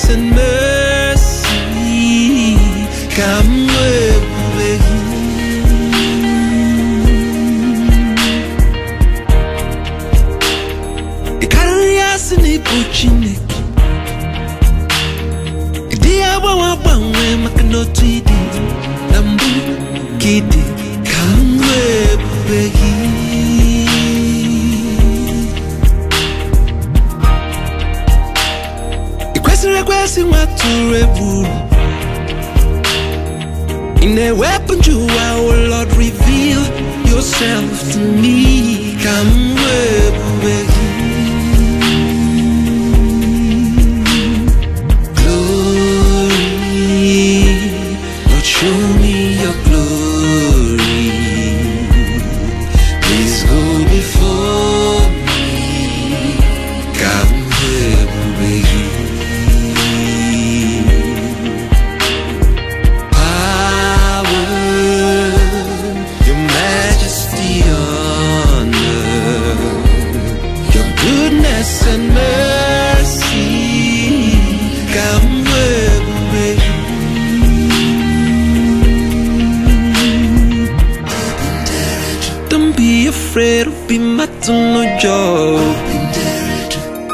And mercy, come with you. Curiosity pushing it. Dear, what way, Macanoti, Nambu, Kitty, come with you. Requesting what to reveal in a weapon you our Lord reveal yourself to me. Come with glory, Lord, show me your glory. Please go before me. Come with and mercy, come with me. Don't be afraid of being no job.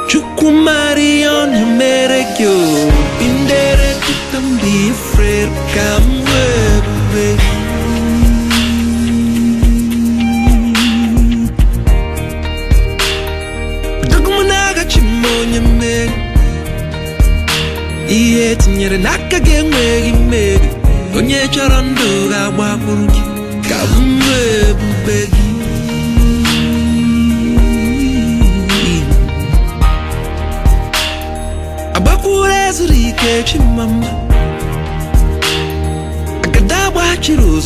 Chukumari on your merekyo. Don't be afraid, come with me. Yet near an again where you made on your charondo, I walk come beggy. A bakures catch him, mamma. I got that watch you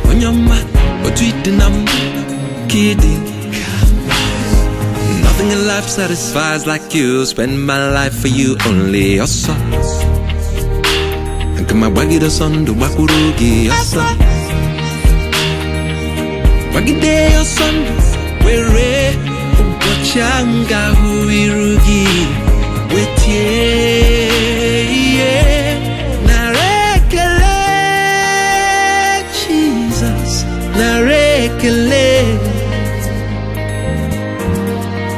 on your mat, or tweet the number, kidding. Nothing in life satisfies like you. Spend my life for you, only your son. And come my waggy the son, the wakurugi, your son. Waggy day, your son. Where Uchanga huirugi. With ye, Narekele, Jesus, Narekele.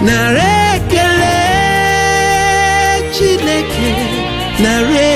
Narekele, Chineke, Narekele.